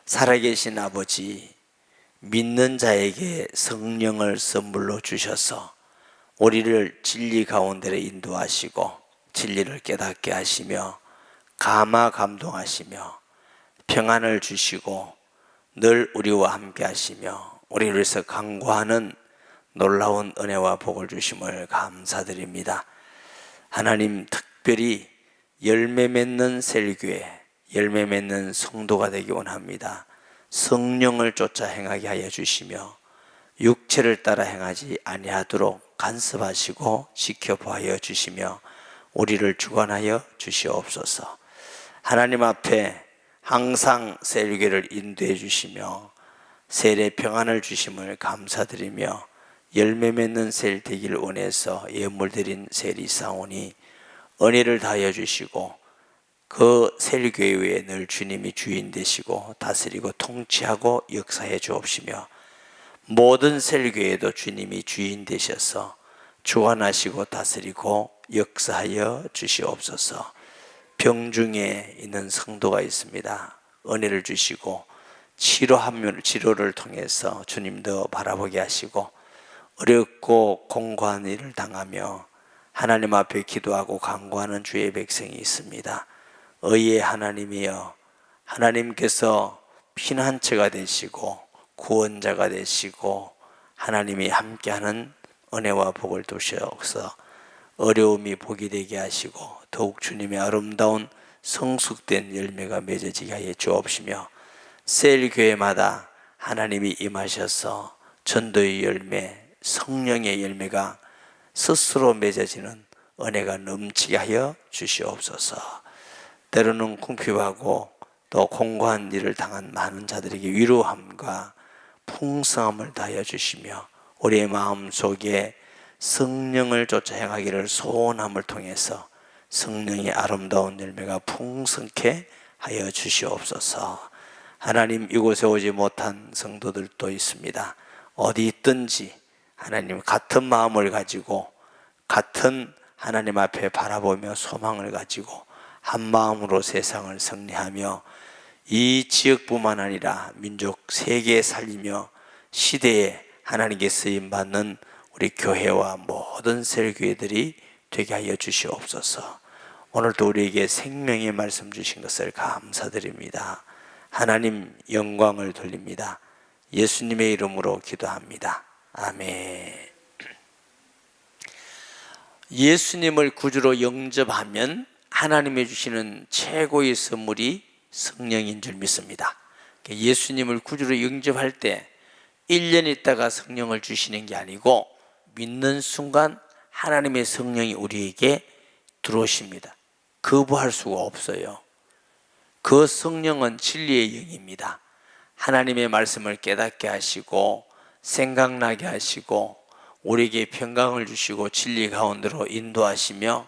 살아계신 아버지, 믿는 자에게 성령을 선물로 주셔서 우리를 진리 가운데로 인도하시고 진리를 깨닫게 하시며 감동하시며 평안을 주시고 늘 우리와 함께 하시며 우리를 위해서 간구하는 놀라운 은혜와 복을 주심을 감사드립니다. 하나님, 특별히 열매 맺는 셀교회, 열매 맺는 성도가 되기 원합니다. 성령을 쫓아 행하게 하여 주시며 육체를 따라 행하지 아니하도록 간섭하시고 지켜보아 주시며 우리를 주관하여 주시옵소서. 하나님 앞에 항상 셀교회를 인도해 주시며 셀의 평안을 주심을 감사드리며 열매 맺는 셀 되기를 원해서 예물 드린 셀이 사오니 은혜를 다하여 주시고 그 셀교회 위에 늘 주님이 주인 되시고 다스리고 통치하고 역사해 주옵시며 모든 셀교회에도 주님이 주인 되셔서 주관하시고 다스리고 역사하여 주시옵소서. 병중에 있는 성도가 있습니다. 은혜를 주시고 치료를 통해서 주님도 바라보게 하시고 어렵고 공고한 일을 당하며 하나님 앞에 기도하고 간구하는 주의 백성이 있습니다. 의의 하나님이여, 하나님께서 피난처가 되시고 구원자가 되시고 하나님이 함께하는 은혜와 복을 주셔서 어려움이 복이 되게 하시고 더욱 주님의 아름다운 성숙된 열매가 맺어지게 하여 주옵시며 셀교회마다 하나님이 임하셔서 전도의 열매, 성령의 열매가 스스로 맺어지는 은혜가 넘치게 하여 주시옵소서. 때로는 궁핍하고 또 공고한 일을 당한 많은 자들에게 위로함과 풍성함을 다하여 주시며 우리의 마음속에 성령을 쫓아 행하기를 소원함을 통해서 성령의 아름다운 열매가 풍성케 하여 주시옵소서. 하나님, 이곳에 오지 못한 성도들도 있습니다. 어디 있든지 하나님 같은 마음을 가지고 같은 하나님 앞에 바라보며 소망을 가지고 한 마음으로 세상을 승리하며 이 지역뿐만 아니라 민족 세계에 살리며 시대에 하나님께 쓰임받는 우리 교회와 모든 셀교회들이 되게 하여 주시옵소서. 오늘도 우리에게 생명의 말씀 주신 것을 감사드립니다. 하나님, 영광을 돌립니다. 예수님의 이름으로 기도합니다. 아멘. 예수님을 구주로 영접하면 하나님이 주시는 최고의 선물이 성령인 줄 믿습니다. 예수님을 구주로 영접할 때 1년 있다가 성령을 주시는 게 아니고 믿는 순간 하나님의 성령이 우리에게 들어오십니다. 거부할 수가 없어요. 그 성령은 진리의 영입니다. 하나님의 말씀을 깨닫게 하시고 생각나게 하시고 우리에게 평강을 주시고 진리 가운데로 인도하시며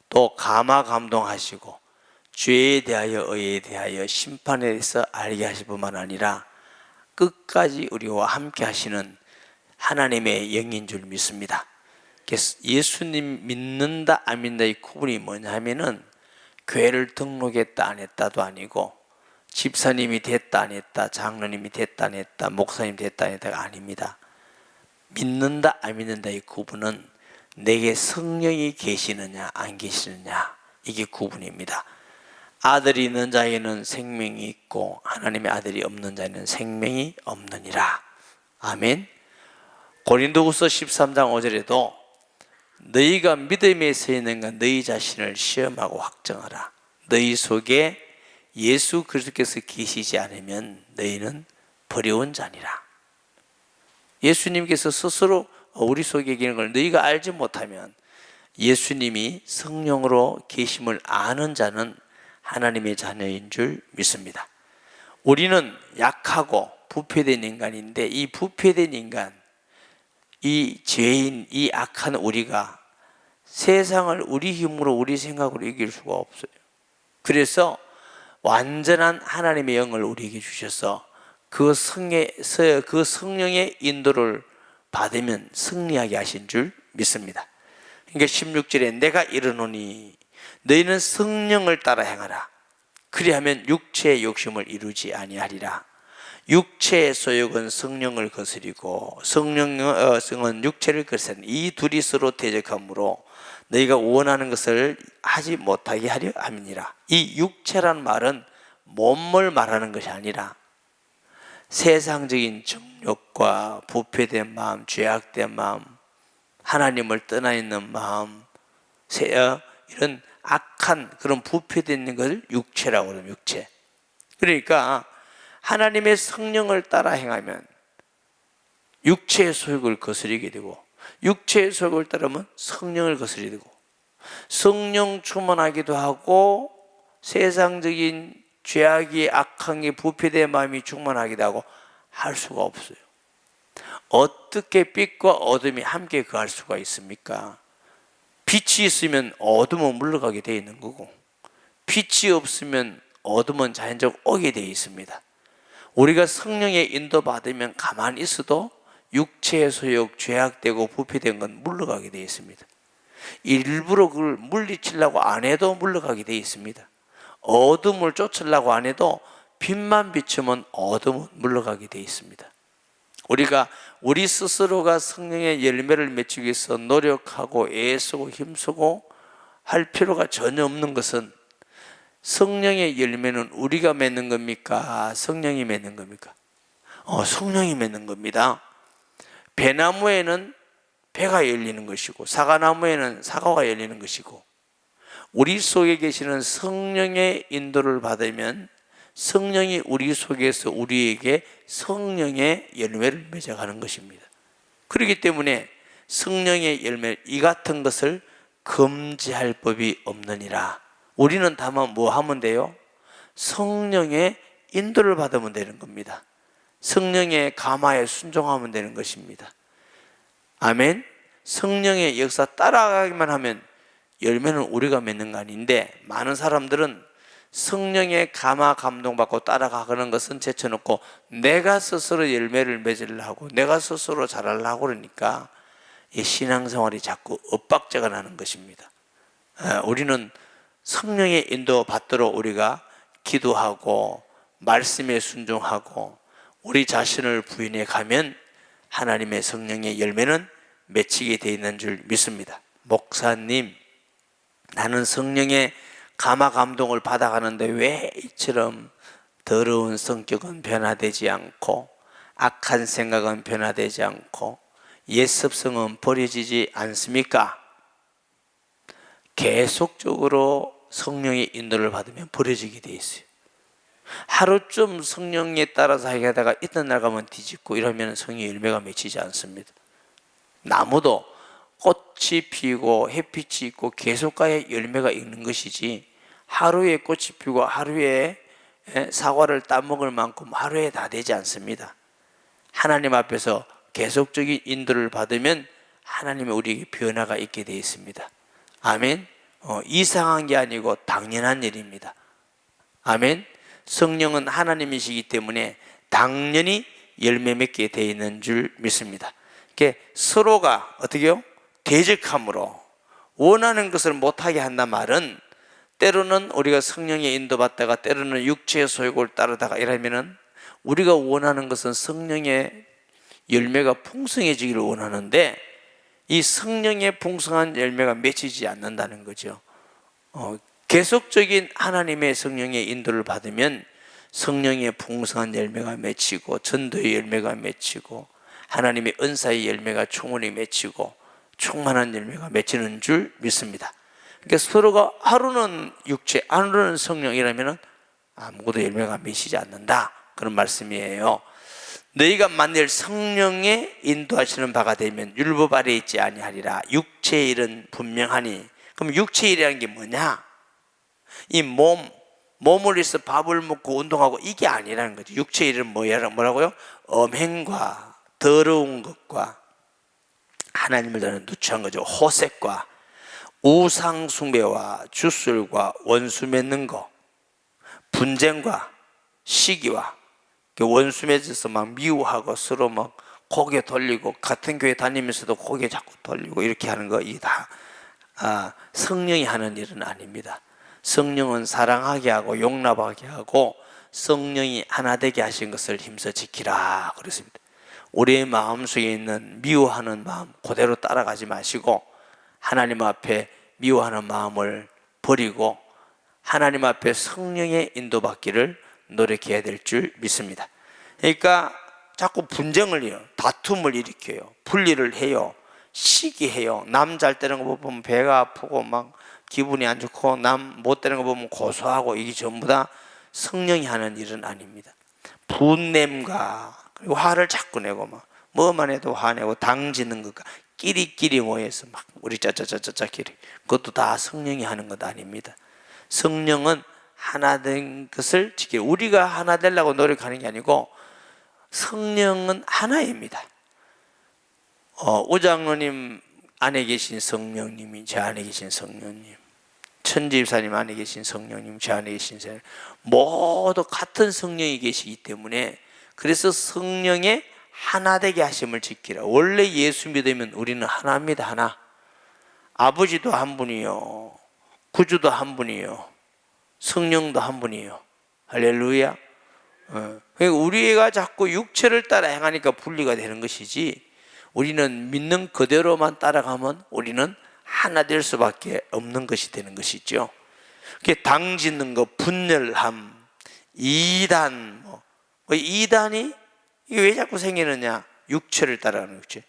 또 감동하시고 죄에 대하여 의에 대하여 심판에 대해서 알게 하실 뿐만 아니라 끝까지 우리와 함께 하시는 하나님의 영인 줄 믿습니다. 그래서 예수님 믿는다 안 믿는다의 구분이 뭐냐 하면은 교회를 등록했다 안 했다도 아니고 집사님이 됐다 안 했다, 장로님이 됐다 안 했다, 목사님 됐다 안 했다가 아닙니다. 믿는다 안 믿는다의 구분은 내게 성령이 계시느냐 안 계시느냐, 이게 구분입니다. 아들이 있는 자에게는 생명이 있고 하나님의 아들이 없는 자에는 생명이 없느니라. 아멘. 고린도후서 13장 5절에도 너희가 믿음에 서 있는가 너희 자신을 시험하고 확정하라. 너희 속에 예수 그리스도께서 계시지 않으면 너희는 버려온 자니라. 예수님께서 스스로 우리 속에 계시는 걸 너희가 알지 못하면 예수님이 성령으로 계심을 아는 자는 하나님의 자녀인 줄 믿습니다. 우리는 약하고 부패된 인간인데 이 부패된 인간, 이 죄인, 이 악한 우리가 세상을 우리 힘으로 우리 생각으로 이길 수가 없어요. 그래서 완전한 하나님의 영을 우리에게 주셔서 그 성령의 인도를 받으면 승리하게 하신 줄 믿습니다. 그러니까 16절에 내가 이르노니 너희는 성령을 따라 행하라. 그리하면 육체의 욕심을 이루지 아니하리라. 육체의 소욕은 성령을 거스리고 성령은 육체를 거스리는 이 둘이 서로 대적하므로 너희가 원하는 것을 하지 못하게 하려 함이니라. 이 육체란 말은 몸을 말하는 것이 아니라 세상적인 정욕과 부패된 마음, 죄악된 마음, 하나님을 떠나 있는 마음, 이런 악한 그런 부패된 것을 육체라고 그러면 육체. 그러니까 하나님의 성령을 따라 행하면 육체의 소욕을 거스리게 되고, 육체의 소욕을 따르면 성령을 거스리게 되고, 성령 충만하기도 하고 세상적인 죄악이 악한 게 부패된 마음이 충만하기도 하고 할 수가 없어요. 어떻게 빛과 어둠이 함께 거할 수가 있습니까? 빛이 있으면 어둠은 물러가게 되어 있는 거고, 빛이 없으면 어둠은 자연적으로 오게 되어 있습니다. 우리가 성령의 인도받으면 가만히 있어도 육체의 소욕, 죄악되고 부패된 건 물러가게 되어 있습니다. 일부러 그걸 물리치려고 안 해도 물러가게 되어 있습니다. 어둠을 쫓으려고 안 해도 빛만 비추면 어둠은 물러가게 되어 있습니다. 우리가 우리 스스로가 성령의 열매를 맺기 위해서 노력하고 애쓰고 힘쓰고 할 필요가 전혀 없는 것은, 성령의 열매는 우리가 맺는 겁니까? 성령이 맺는 겁니까? 성령이 맺는 겁니다. 배나무에는 배가 열리는 것이고 사과나무에는 사과가 열리는 것이고, 우리 속에 계시는 성령의 인도를 받으면 성령이 우리 속에서 우리에게 성령의 열매를 맺어가는 것입니다. 그렇기 때문에 성령의 열매 이 같은 것을 금지할 법이 없느니라. 우리는 다만 뭐 하면 돼요? 성령의 인도를 받으면 되는 겁니다. 성령의 감화에 순종하면 되는 것입니다. 아멘. 성령의 역사 따라가기만 하면 열매는 우리가 맺는 거 아닌데, 많은 사람들은 성령의 감화 감동받고 따라가는 것은 제쳐놓고 내가 스스로 열매를 맺으려고 하고 내가 스스로 잘하려고 그러니까 이 신앙생활이 자꾸 엇박자가 나는 것입니다. 우리는 성령의 인도 받도록 우리가 기도하고 말씀에 순종하고 우리 자신을 부인해 가면 하나님의 성령의 열매는 맺히게 되어 있는 줄 믿습니다. 목사님, 나는 성령의 감화 감동을 받아가는데 왜 이처럼 더러운 성격은 변화되지 않고 악한 생각은 변화되지 않고 옛 습성은 버려지지 않습니까? 계속적으로 성령의 인도를 받으면 버려지게 돼 있어요. 하루쯤 성령에 따라서 하다가 이튿 날 가면 뒤집고 이러면 성령의 열매가 맺히지 않습니다. 나무도 꽃이 피고 햇빛이 있고 계속 가야 열매가 있는 것이지, 하루에 꽃이 피고 하루에 사과를 따먹을 만큼 하루에 다 되지 않습니다. 하나님 앞에서 계속적인 인도를 받으면 하나님이 우리에게 변화가 있게 되어 있습니다. 아멘. 이상한 게 아니고 당연한 일입니다. 아멘. 성령은 하나님이시기 때문에 당연히 열매 맺게 되어 있는 줄 믿습니다. 서로가 어떻게요? 대적함으로 원하는 것을 못하게 한단 말은, 때로는 우리가 성령의 인도받다가 때로는 육체의 소욕을 따르다가 이러면은 우리가 원하는 것은 성령의 열매가 풍성해지기를 원하는데 이 성령의 풍성한 열매가 맺히지 않는다는 거죠. 계속적인 하나님의 성령의 인도를 받으면 성령의 풍성한 열매가 맺히고 전도의 열매가 맺히고 하나님의 은사의 열매가 충분히 맺히고 충만한 열매가 맺히는 줄 믿습니다. 그러니까 서로가 하루는 육체, 하루는 성령이라면 아무것도 열매가 맺히지 않는다, 그런 말씀이에요. 너희가 만일 성령의 인도하시는 바가 되면 율법 아래에 있지 아니하리라. 육체의 일은 분명하니. 그럼 육체의 일이라는 게 뭐냐? 이 몸을 위해서 밥을 먹고 운동하고 이게 아니라는 거죠. 육체의 일은 뭐라고요? 엄행과 더러운 것과 하나님을 다는 누추한 거죠. 호색과 우상 숭배와 주술과 원수 맺는 거, 분쟁과 시기와 원수 맺어서 막 미워하고 서로 막 고개 돌리고, 같은 교회 다니면서도 고개 자꾸 돌리고 이렇게 하는 거, 이게 다 성령이 하는 일은 아닙니다. 성령은 사랑하게 하고 용납하게 하고 성령이 하나 되게 하신 것을 힘써 지키라 그랬습니다. 우리의 마음속에 있는 미워하는 마음 그대로 따라가지 마시고 하나님 앞에 미워하는 마음을 버리고 하나님 앞에 성령의 인도받기를 노력해야 될 줄 믿습니다. 그러니까 자꾸 분쟁을 해요. 다툼을 일으켜요. 분리를 해요. 시기해요. 남 잘 되는 거 보면 배가 아프고 막 기분이 안 좋고 남 못 되는 거 보면 고소하고 이게 전부 다 성령이 하는 일은 아닙니다. 분냄과 그리고 화를 자꾸 내고 막 뭐만 해도 화내고 당지는 것과 끼리끼리 모여서 막 우리 짜짜짜짜끼리 그것도 다 성령이 하는 것 아닙니다. 성령은 하나 된 것을 지키 우리가 하나 되려고 노력하는 게 아니고 성령은 하나입니다. 오장로님 안에 계신 성령님이 제 안에 계신 성령님, 천지입사님 안에 계신 성령님, 제 안에 계신 성령님 모두 같은 성령이 계시기 때문에 그래서 성령의 하나 되게 하심을 지키라. 원래 예수 믿으면 우리는 하나입니다. 하나. 아버지도 한 분이요, 구주도 한 분이요, 성령도 한 분이요. 할렐루야. 우리가 자꾸 육체를 따라 행하니까 분리가 되는 것이지 우리는 믿는 그대로만 따라가면 우리는 하나 될 수밖에 없는 것이 되는 것이죠. 당짓는 것, 분열함, 이단, 이단이 이게 왜 자꾸 생기느냐? 육체를 따라가는 육체.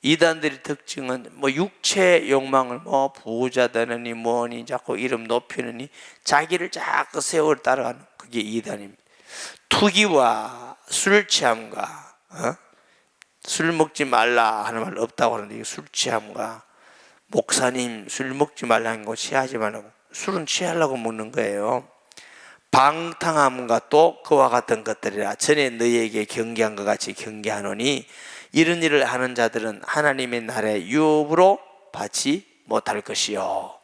이단들의 특징은 육체 욕망을 부자 되느니 뭐니 자꾸 이름 높이느니 자기를 자꾸 세월 따라가는 그게 이단입니다. 투기와 술 취함과 술 먹지 말라 하는 말 없다고 하는데 술 취함과 목사님 술 먹지 말라는 거 취하지 말라고 술은 취하려고 먹는 거예요. 방탕함과 또 그와 같은 것들이라 전에 너희에게 경계한 것 같이 경계하노니 이런 일을 하는 자들은 하나님의 날에 유업으로 받지 못할 것이요.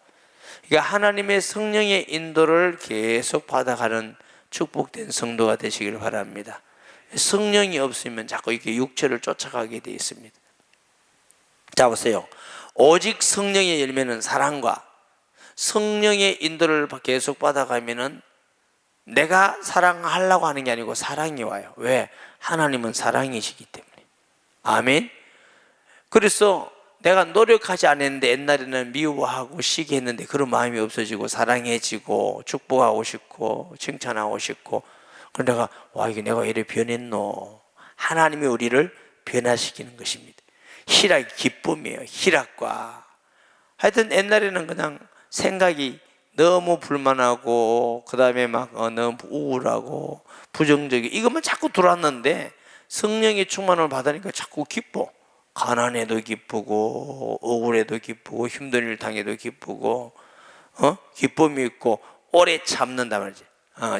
그러니까 하나님의 성령의 인도를 계속 받아가는 축복된 성도가 되시길 바랍니다. 성령이 없으면 자꾸 이렇게 육체를 쫓아가게 되어 있습니다. 자 보세요. 오직 성령의 열매는 사랑과 성령의 인도를 계속 받아가면은 내가 사랑하려고 하는 게 아니고 사랑이 와요. 왜? 하나님은 사랑이시기 때문에. 아멘. 그래서 내가 노력하지 않았는데 옛날에는 미워하고 시기했는데 그런 마음이 없어지고 사랑해지고 축복하고 싶고 칭찬하고 싶고 그런데 내가 와 이게 내가 이래 변했노. 하나님이 우리를 변화시키는 것입니다. 희락이 기쁨이에요. 희락과 하여튼 옛날에는 그냥 생각이 너무 불만하고 그 다음에 막 너무 우울하고 부정적이고 이것만 자꾸 들어왔는데 성령의 충만을 받으니까 자꾸 기뻐. 가난해도 기쁘고 억울해도 기쁘고 힘든 일 당해도 기쁘고 기쁨이 있고 오래 참는단 말이지.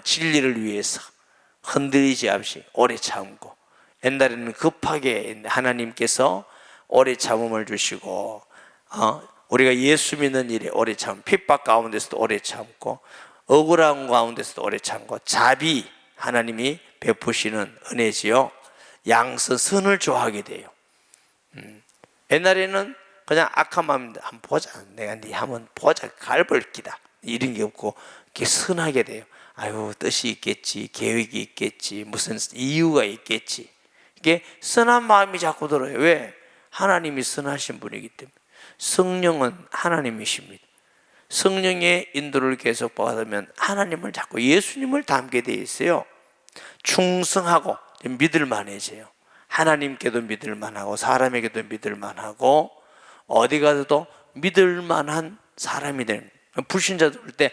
진리를 위해서 흔들리지 없이 오래 참고 옛날에는 급하게 하나님께서 오래 참음을 주시고 우리가 예수 믿는 일에 오래 참 핍박 가운데서도 오래 참고 억울한 가운데서도 오래 참고 자비 하나님이 베푸시는 은혜지요. 양선 선을 좋아하게 돼요. 옛날에는 그냥 악한 마음인데 한번 보자. 내가 네 한번 보자. 갈벌기다. 이런 게 없고 이렇게 선하게 돼요. 아유 뜻이 있겠지. 계획이 있겠지. 무슨 이유가 있겠지. 이게 선한 마음이 자꾸 들어요. 왜? 하나님이 선하신 분이기 때문에. 성령은 하나님이십니다. 성령의 인도를 계속 받으면 하나님을 자꾸 예수님을 닮게 돼 있어요. 충성하고 믿을만해져요. 하나님께도 믿을만하고 사람에게도 믿을만하고 어디 가도 믿을만한 사람이 되는 거예요. 불신자들 볼 때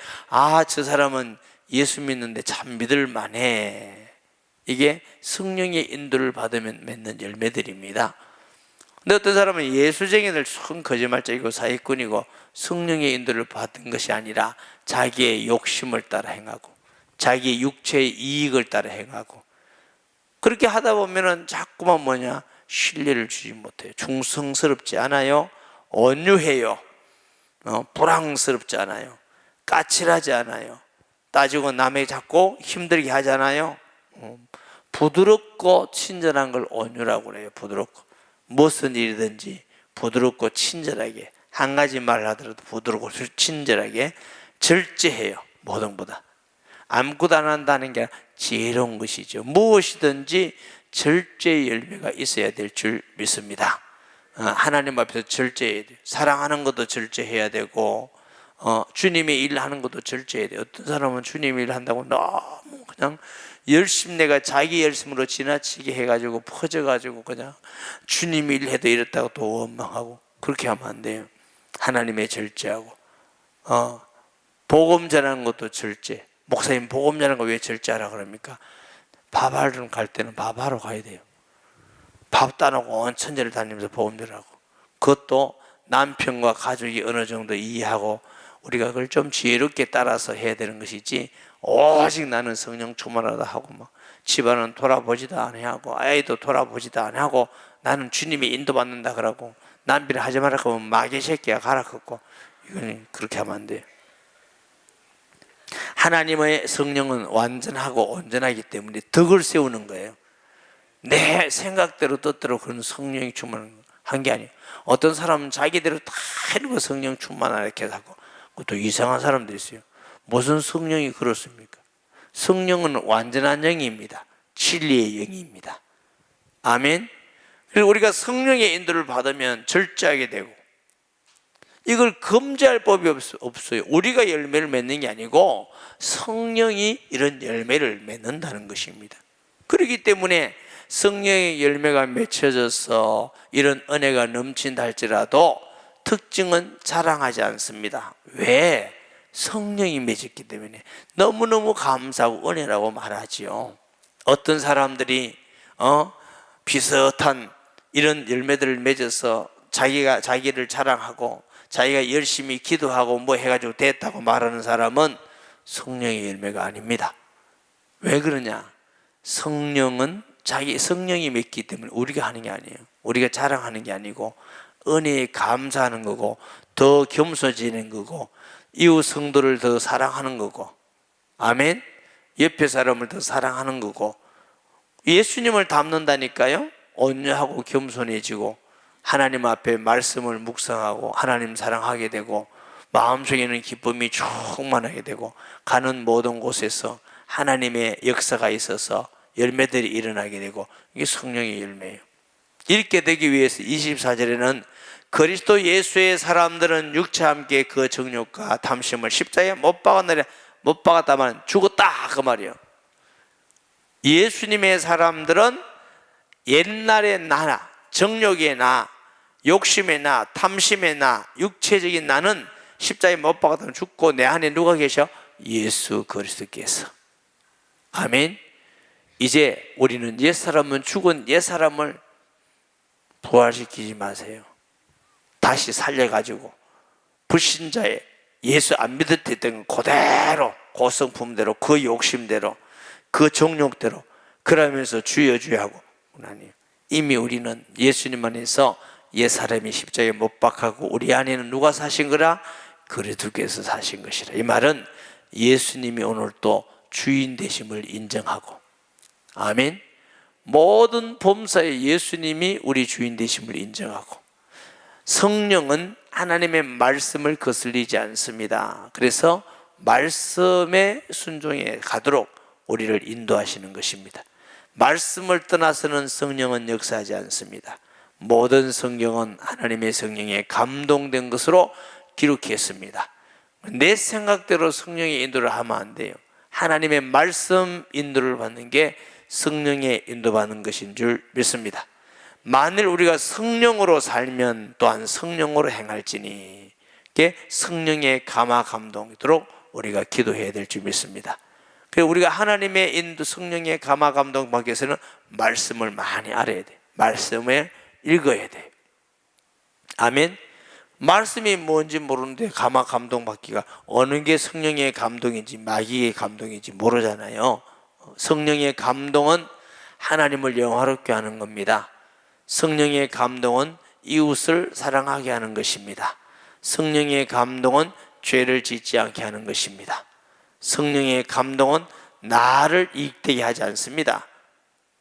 저 사람은 예수 믿는데 참 믿을만해. 이게 성령의 인도를 받으면 맺는 열매들입니다. 근데 어떤 사람은 예수쟁이들 큰 거짓말쟁이고 사기꾼이고 성령의 인도를 받은 것이 아니라 자기의 욕심을 따라 행하고 자기의 육체의 이익을 따라 행하고 그렇게 하다 보면은 자꾸만 신뢰를 주지 못해요. 충성스럽지 않아요. 온유해요. 불황스럽지 않아요. 까칠하지 않아요. 따지고 남에게 자꾸 힘들게 하지 않아요. 부드럽고 친절한 걸 온유라고 그래요. 부드럽고 무슨 일이든지 부드럽고 친절하게 한 가지 말을 하더라도 부드럽고 친절하게 절제해요. 모든 보다 아무것도 안 한다는 게 아니라 지혜로운 것이죠. 무엇이든지 절제 열매가 있어야 될 줄 믿습니다. 하나님 앞에서 절제해야 돼요. 사랑하는 것도 절제해야 되고, 주님의 일 하는 것도 절제해야 돼요. 어떤 사람은 주님 일 한다고 너무 그냥 열심내가 자기 열심으로 지나치게 해가지고 퍼져가지고 그냥 주님 일 해도 이랬다고 또 원망하고, 그렇게 하면 안 돼요. 하나님의 절제하고, 복음 전하는 것도 절제. 목사님 복음 전하는 거 왜 절제하라 그럽니까? 밥하러 갈 때는 밥하러 가야 돼요. 밥 따놓고 온 천지를 다니면서 복음 전하고, 그것도 남편과 가족이 어느 정도 이해하고 우리가 그걸 좀 지혜롭게 따라서 해야 되는 것이지, 오직 나는 성령 충만하다 하고 막 집안은 돌아보지도 않고 아이도 돌아보지도 않고 나는 주님이 인도받는다 그러고 남비를 하지 말라 그러면 마귀 새끼야 가라 그고, 이건 그렇게 하면 안 돼요. 하나님의 성령은 완전하고 온전하기 때문에 덕을 세우는 거예요. 내 생각대로 뜻대로 그런 성령이 충만한 게 아니에요. 어떤 사람은 자기대로 다 해놓고 성령 충만하라 이렇게 하고, 또 이상한 사람들이 있어요. 무슨 성령이 그렇습니까? 성령은 완전한 영입니다. 진리의 영입니다. 아멘. 그리고 우리가 성령의 인도를 받으면 절제하게 되고, 이걸 금지할 법이 없어요. 우리가 열매를 맺는 게 아니고 성령이 이런 열매를 맺는다는 것입니다. 그렇기 때문에 성령의 열매가 맺혀져서 이런 은혜가 넘친다 할지라도 특징은 자랑하지 않습니다. 왜? 성령이 맺었기 때문에 너무너무 감사하고 은혜라고 말하지요. 어떤 사람들이 비슷한 이런 열매들을 맺어서 자기를 자랑하고 자기가 열심히 기도하고 뭐 해가지고 됐다고 말하는 사람은 성령의 열매가 아닙니다. 왜 그러냐? 성령은 성령이 맺기 때문에 우리가 하는 게 아니에요. 우리가 자랑하는 게 아니고 은혜에 감사하는 거고, 더 겸손해지는 거고, 이웃 성도를 더 사랑하는 거고, 아멘. 옆에 사람을 더 사랑하는 거고, 예수님을 닮는다니까요. 온유하고 겸손해지고 하나님 앞에 말씀을 묵상하고 하나님 사랑하게 되고, 마음속에는 기쁨이 충만하게 되고, 가는 모든 곳에서 하나님의 역사가 있어서 열매들이 일어나게 되고, 이게 성령의 열매예요. 이렇게 되기 위해서 24절에는 그리스도 예수의 사람들은 육체와 함께 그 정욕과 탐심을 십자가에 못 박았다만 죽었다 그 말이에요. 예수님의 사람들은 옛날의 나나, 정욕의 나, 욕심의 나, 탐심의 나, 육체적인 나는 십자가에 못 박았다면 죽고, 내 안에 누가 계셔? 예수 그리스도께서. 아멘. 이제 우리는 옛사람은 죽은 옛사람을 부활시키지 마세요. 다시 살려가지고 불신자의 예수 안 믿을 때 했던 그대로, 그 성품대로, 그 욕심대로, 그 정욕대로 그러면서 주여 주여 하고, 아니에요. 이미 우리는 예수님 안에서 옛사람이 십자가에 못 박하고 우리 안에는 누가 사신 거라? 그리스도께서 사신 것이라. 이 말은 예수님이 오늘 또 주인 되심을 인정하고, 아멘. 모든 범사에 예수님이 우리 주인 되심을 인정하고, 성령은 하나님의 말씀을 거슬리지 않습니다. 그래서 말씀에 순종해 가도록 우리를 인도하시는 것입니다. 말씀을 떠나서는 성령은 역사하지 않습니다. 모든 성경은 하나님의 성령에 감동된 것으로 기록했습니다. 내 생각대로 성령의 인도를 하면 안 돼요. 하나님의 말씀 인도를 받는 게 성령의 인도받는 것인 줄 믿습니다. 만일 우리가 성령으로 살면 또한 성령으로 행할지니, 성령의 감화 감동이도록 우리가 기도해야 될 줄 믿습니다. 그래서 우리가 하나님의 인도, 성령의 감화 감동 받기 위해서는 말씀을 많이 알아야 돼. 말씀을 읽어야 돼. 아멘. 말씀이 뭔지 모르는데 감화 감동 받기가, 어느 게 성령의 감동인지 마귀의 감동인지 모르잖아요. 성령의 감동은 하나님을 영화롭게 하는 겁니다. 성령의 감동은 이웃을 사랑하게 하는 것입니다. 성령의 감동은 죄를 짓지 않게 하는 것입니다. 성령의 감동은 나를 이익되게 하지 않습니다.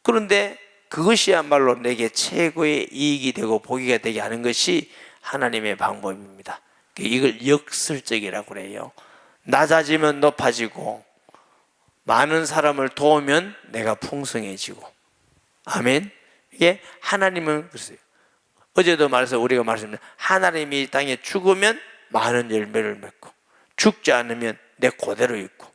그런데 그것이야말로 내게 최고의 이익이 되고 복이가 되게 하는 것이 하나님의 방법입니다. 이걸 역설적이라고 그래요. 낮아지면 높아지고 많은 사람을 도우면 내가 풍성해지고. 아멘. 이게 하나님은 그랬어요. 어제도 말해서 우리가 말했습니다. 하나님이 이 땅에 죽으면 많은 열매를 맺고 죽지 않으면 내 그대로 있고.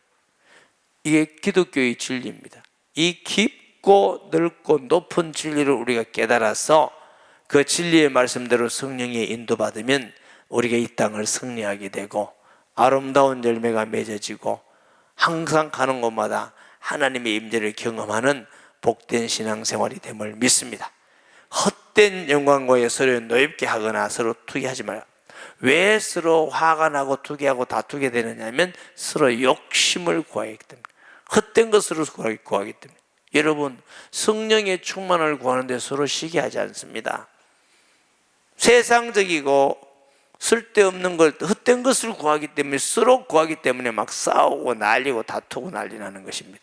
이게 기독교의 진리입니다. 이 깊고 넓고 높은 진리를 우리가 깨달아서 그 진리의 말씀대로 성령의 인도받으면 우리가 이 땅을 승리하게 되고 아름다운 열매가 맺어지고 항상 가는 곳마다 하나님의 임재를 경험하는 복된 신앙생활이 됨을 믿습니다. 헛된 영광과의 서로 노엽게 하거나 서로 투기하지 말아요. 왜 서로 화가 나고 투기하고 다투게 되느냐면 서로 욕심을 구하기 때문에, 헛된 것으로 구하기 때문에. 여러분, 성령의 충만을 구하는데 서로 시기하지 않습니다. 세상적이고 쓸데없는 걸, 헛된 것을 구하기 때문에, 서로 구하기 때문에 막 싸우고 난리고 다투고 난리 나는 것입니다.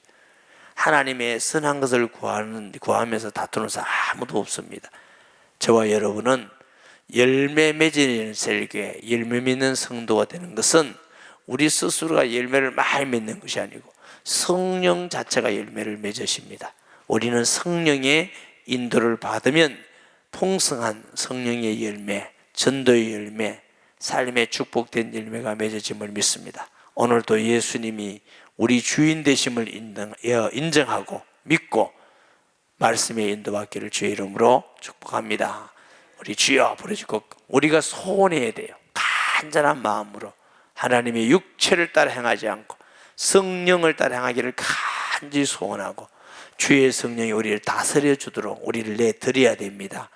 하나님의 선한 것을 구하면서 다투는 사람 아무도 없습니다. 저와 여러분은 열매 맺는 셀교회, 열매 맺는 성도가 되는 것은 우리 스스로가 열매를 많이 맺는 것이 아니고 성령 자체가 열매를 맺으십니다. 우리는 성령의 인도를 받으면 풍성한 성령의 열매, 전도의 열매, 삶의 축복된 열매가 맺어짐을 믿습니다. 오늘도 예수님이 우리 주인 되심을 인정하고 믿고 말씀에 인도받기를 주의 이름으로 축복합니다. 우리 주여 부르짖고 우리가 소원해야 돼요. 간절한 마음으로 하나님의 육체를 따라 행하지 않고 성령을 따라 행하기를 간절히 소원하고 주의 성령이 우리를 다스려 주도록 우리를 내드려야 됩니다.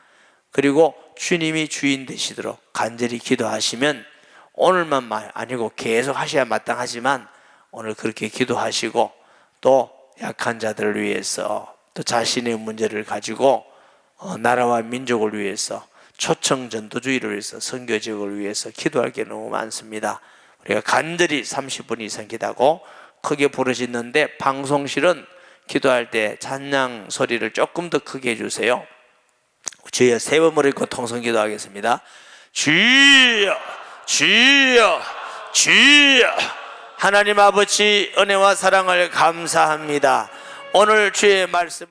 그리고 주님이 주인 되시도록 간절히 기도하시면 오늘만 아니고 계속 하셔야 마땅하지만 오늘 그렇게 기도하시고 또 약한 자들을 위해서 또 자신의 문제를 가지고 나라와 민족을 위해서 초청 전도주의를 위해서 선교지역을 위해서 기도할 게 너무 많습니다. 우리가 간절히 30분 이상 기도하고 크게 부르짖는데 방송실은 기도할 때 찬양 소리를 조금 더 크게 해주세요. 주여 세 번 부르짖고 통성 기도하겠습니다. 주여 주여 주여. 하나님 아버지 은혜와 사랑을 감사합니다. 오늘 주의 말씀